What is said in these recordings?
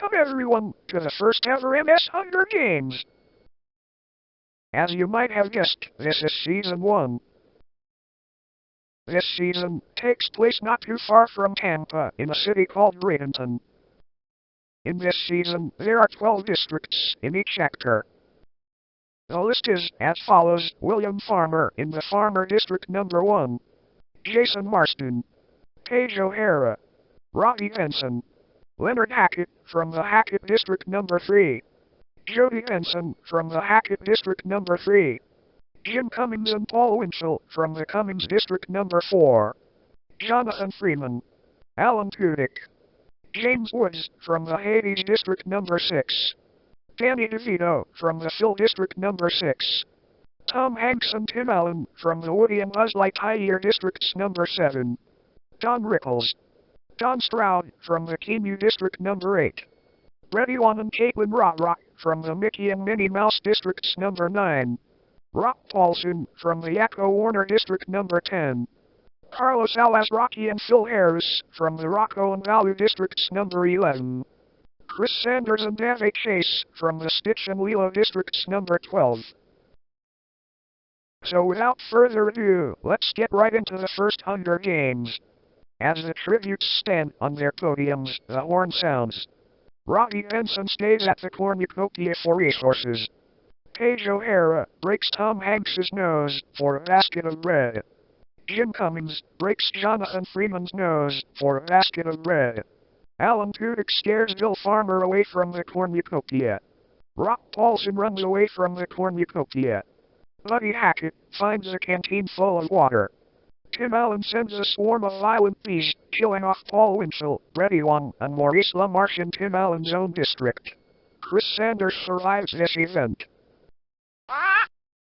Welcome everyone to the first ever MS Hunger Games. As you might have guessed, this is Season 1. This season takes place not too far from Tampa, in a city called Bradenton. In this season, there are 12 districts in each sector. The list is as follows: William Farmer in the Farmer District Number 1. Jason Marston. Paige O'Hara. Robbie Benson. Leonard Hackett from the Hackett District Number 3. Jodi Benson from the Hackett District Number 3. Jim Cummings and Paul Winchell from the Cummings District Number 4. Jonathan Freeman. Alan Tudyk. James Woods from the Hades District Number 6. Danny DeVito from the Phil District Number 6. Tom Hanks and Tim Allen from the Woody and Buzz Lightyear Districts Number 7. Don Rickles. Don Stroud from the Keanu District Number 8. Bret, Iwan and Kaitlyn Robrock from the Mickey and Minnie Mouse Districts Number 9. Paulsen from the Yakko Warner District Number 10. Carlos Alazraqui and Phil Harris from the Rocko and Baloo Districts Number 11. Chris Sanders and David Chase from the Stitch and Lilo Districts Number 12. So without further ado, let's get right into the first Hunger Games. As the tributes stand on their podiums, the horn sounds. Robbie Benson stays at the cornucopia for resources. Paige O'Hara breaks Tom Hanks's nose for a basket of bread. Jim Cummings breaks Jonathan Freeman's nose for a basket of bread. Alan Tudyk scares Bill Farmer away from the cornucopia. Paulsen runs away from the cornucopia. Buddy Hackett finds a canteen full of water. Tim Allen sends a swarm of violent bees, killing off Paul Winchell, Bret, Iwan, and Maurice LaMarche in Tim Allen's own district. Chris Sanders survives this event.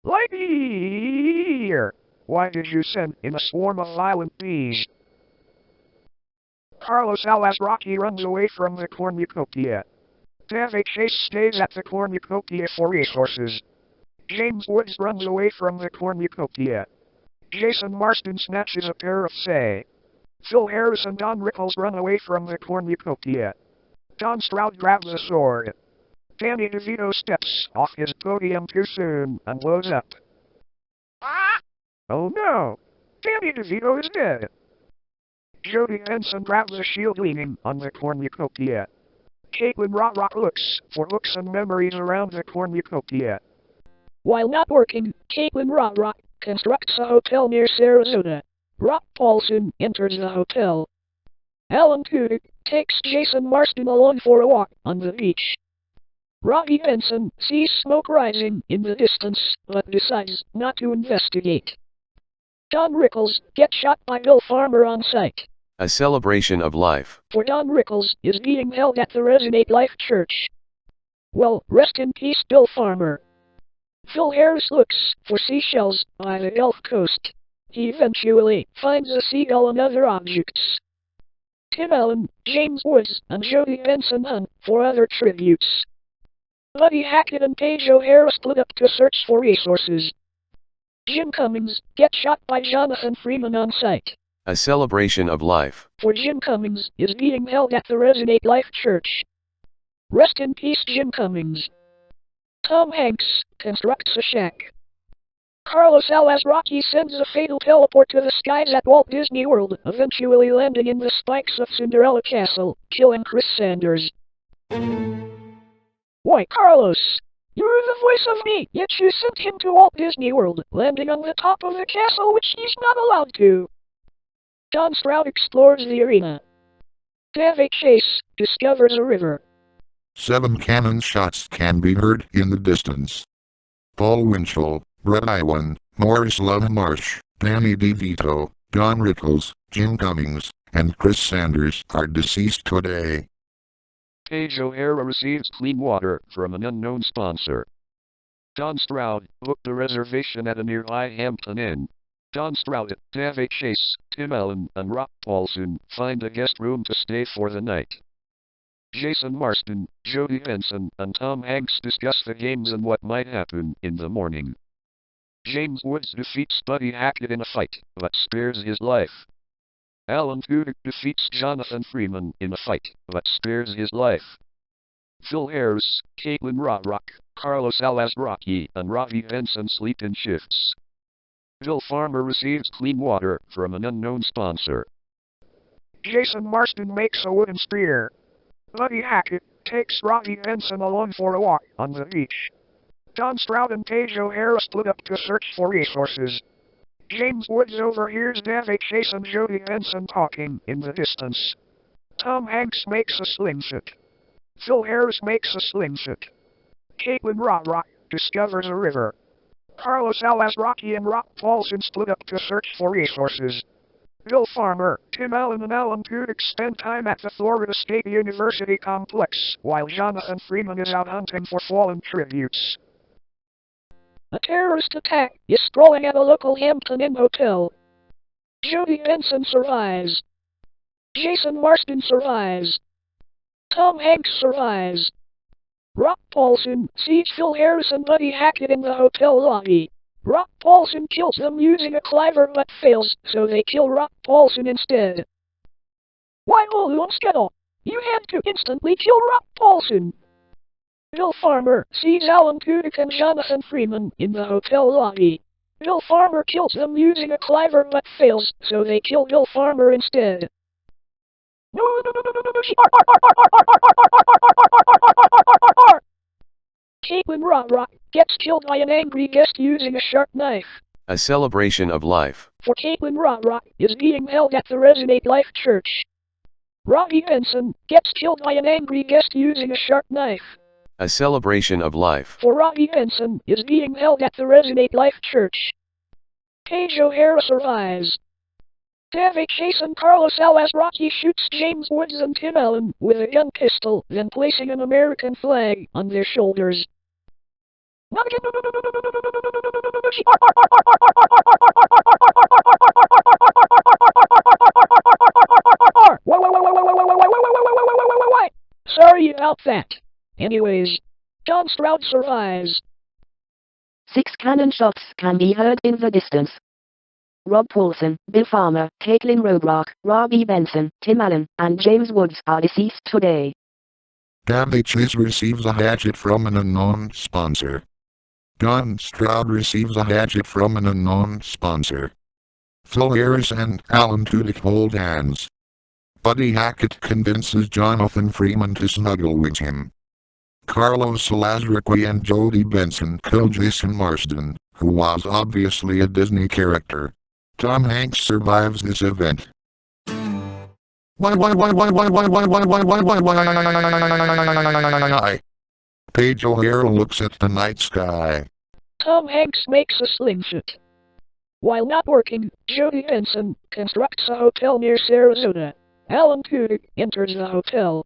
Lightyear! Why did you send in a swarm of violent bees? Carlos Alazraqui runs away from the cornucopia. David Chase stays at the cornucopia for resources. James Woods runs away from the cornucopia. Jason Marston snatches a pair of say. Phil Harris and Don Rickles run away from the cornucopia. Don Stroud grabs a sword. Danny DeVito steps off his podium too soon and blows up. Oh no! Danny DeVito is dead! Jodi Benson grabs a shield leaning on the cornucopia. Kaitlyn Robrock looks for books and memories around the cornucopia. While not working, Kaitlyn Robrock constructs a hotel near Sarasota. Paulsen enters the hotel. Alan Tudyk takes Jason Marston along for a walk on the beach. Robbie Benson sees smoke rising in the distance, but decides not to investigate. Don Rickles gets shot by Bill Farmer on sight. A celebration of life. For Don Rickles is being held at the Resonate Life Church. Well, rest in peace, Bill Farmer. Phil Harris looks for seashells by the Gulf Coast. He eventually finds a seagull and other objects. Tim Allen, James Woods, and Jodi Benson hunt for other tributes. Buddy Hackett and Paige O'Hara split up to search for resources. Jim Cummings gets shot by Jonathan Freeman on sight. A celebration of life. For Jim Cummings is being held at the Resonate Life Church. Rest in peace, Jim Cummings. Tom Hanks constructs a shack. Carlos Alazraqui sends a fatal teleport to the skies at Walt Disney World, eventually landing in the spikes of Cinderella Castle, killing Chris Sanders. Why, Carlos? You're the voice of me, yet you sent him to Walt Disney World, landing on the top of the castle which he's not allowed to. Don Stroud explores the arena. David Chase discovers a river. 7 cannon shots can be heard in the distance. Paul Winchell, Bret, Iwan, Maurice LaMarche, Danny DeVito, Don Rickles, Jim Cummings, and Chris Sanders are deceased today. Paige O'Hara receives clean water from an unknown sponsor. Don Stroud booked a reservation at a nearby Hampton Inn. Don Stroud, David Chase, Tim Allen, and Paulsen find a guest room to stay for the night. Jason Marston, Jodi Benson, and Tom Hanks discuss the games and what might happen in the morning. James Woods defeats Buddy Hackett in a fight, but spares his life. Alan Tudyk defeats Jonathan Freeman in a fight, but spares his life. Phil Harris, Kaitlyn Robrock, Carlos Alazraqui, and Robbie Benson sleep in shifts. Bill Farmer receives clean water from an unknown sponsor. Jason Marston makes a wooden spear. Buddy Hackett takes Robbie Benson along for a walk on the beach. Don Stroud and Paige O'Hara split up to search for resources. James Woods overhears David Chase and Jodi Benson talking in the distance. Tom Hanks makes a slingshot. Phil Harris makes a slingshot. Kaitlyn Robrock discovers a river. Carlos Alazraqui and Paulsen split up to search for resources. Bill Farmer, Tim Allen and Alan Tudyk spend time at the Florida State University complex, while Jonathan Freeman is out hunting for fallen tributes. A terrorist attack is sprawling at a local Hampton Inn hotel. Jodi Benson survives. Jason Marston survives. Tom Hanks survives. Paulsen sees Phil Harris and Buddy Hackett in the hotel lobby. Paulsen kills them using a cleaver but fails, so they kill Paulsen instead. Why Olunskettle? You had to instantly kill Paulsen. Bill Farmer sees Alan Tudyk and Jonathan Freeman in the hotel lobby. Bill Farmer kills them using a cleaver but fails, so they kill Bill Farmer instead. Kaitlyn Robrock gets killed by an angry guest using a sharp knife. A celebration of life. For Kaitlyn Robrock is being held at the Resonate Life Church. Robbie Benson gets killed by an angry guest using a sharp knife. A celebration of life. For Robbie Benson is being held at the Resonate Life Church. Paige O'Hara survives. David Chase and Carlos Alazraqui shoots James Woods and Tim Allen with a gun pistol, then placing an American flag on their shoulders. Sorry about that. Anyways, John Stroud survives. 6 cannon shots can be heard in the distance. Paulsen, Bill Farmer, Kaitlyn Robrock, Robbie Benson, Tim Allen, and James Woods are deceased today. David Chase receives a hatchet from an unknown sponsor. John Stroud receives a hatchet from an unknown sponsor. Phil Harris and Alan Tudyk hold hands. Buddy Hackett convinces Jonathan Freeman to snuggle with him. Carlos Alazraqui and Jodi Benson kill Jason Marston, who was obviously a Disney character. Tom Hanks survives this event. Paige O'Hara looks at the night sky. Tom Hanks makes a slingshot. While not working, Jodi Benson constructs a hotel near Sarasota. Alan Tudyk enters the hotel.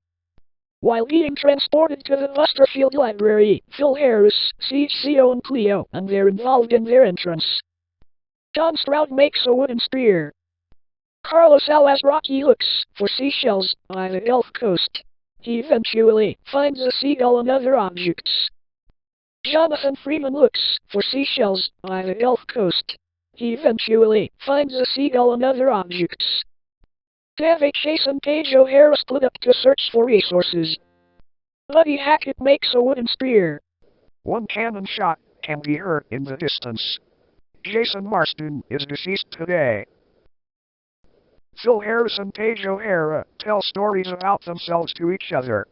While being transported to the Busterfield Library, Phil Harris sees Theo and Cleo, and they're involved in their entrance. John Stroud makes a wooden spear. Carlos Alazraqui looks for seashells by the Gulf Coast. He eventually finds a seagull and other objects. Jonathan Freeman looks for seashells by the Gulf Coast. He eventually finds a seagull and other objects. David Chase and Paige O'Hara split up to search for resources. Buddy Hackett makes a wooden spear. One cannon shot can be heard in the distance. Jason Marston is deceased today. Phil Harris and Paige O'Hara tell stories about themselves to each other.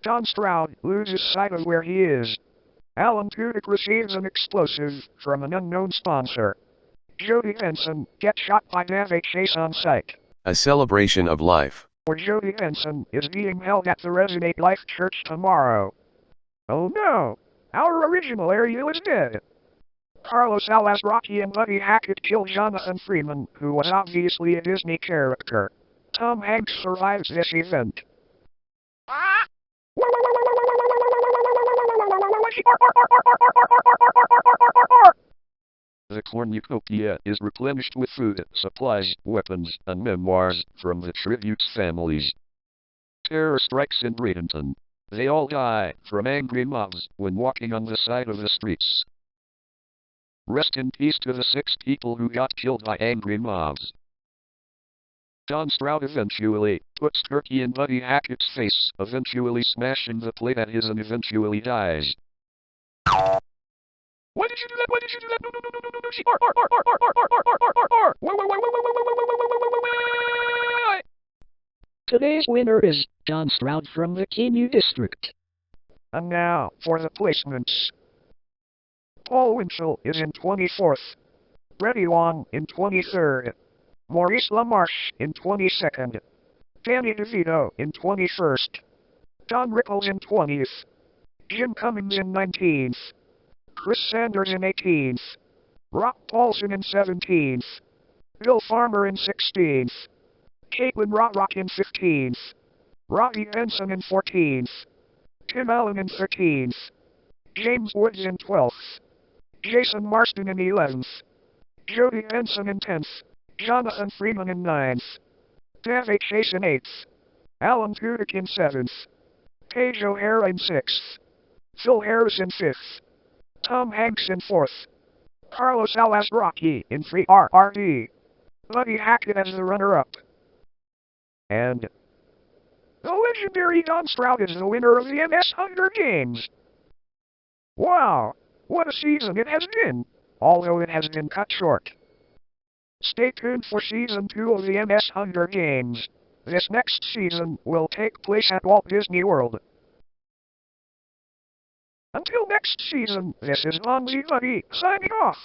John Stroud loses sight of where he is. Alan Tudyk receives an explosive from an unknown sponsor. Jodi Benson gets shot by David Chase on sight. A celebration of life. For Jodi Benson is being held at the Resonate Life Church tomorrow. Oh no! Our original Ariel is dead. Carlos Alazraqui and Buddy Hackett kill Jonathan Freeman, who was obviously a Disney character. Tom Hanks survives this event. The cornucopia is replenished with food, supplies, weapons, and memoirs from the tributes families. Terror strikes in Bradenton. They all die from angry mobs when walking on the side of the streets. Rest in peace to the 6 people who got killed by angry mobs. Don Stroud eventually puts turkey in Buddy Hackett's face, eventually smashing the plate at his and eventually dies. Why did you do that? Why did you do that? No, no, no, no, no, no, no. Today's winner is Don Stroud from the Keanu district. And now, for the placements. Paul Winchell is in 24th. Iwan in 23rd. Maurice LaMarche in 22nd. Danny DeVito in 21st. Don Rickles in 20th. Jim Cummings in 19th. Chris Sanders in 18th. Paulsen in 17th. Bill Farmer in 16th. Kaitlyn Robrock in 15th. Benson in 14th. Tim Allen in 13th. James Woods in 12th. Jason Marston in 11th. Jodi Benson in 10th. Jonathan Freeman in 9th. David Chase in 8th. Alan Tudyk in 7th. Paige O'Hara in 6th. Phil Harris in 5th. Tom Hanks in 4th. Carlos Alazraqui in 3 RRD. Buddy Hackett as the runner-up. And the legendary Don Stroud is the winner of the MS Hunger Games. Wow, what a season it has been, although it has been cut short. Stay tuned for Season 2 of the MS Hunger Games. This next season will take place at Walt Disney World. Until next season, this is Bonzi Buddy signing off.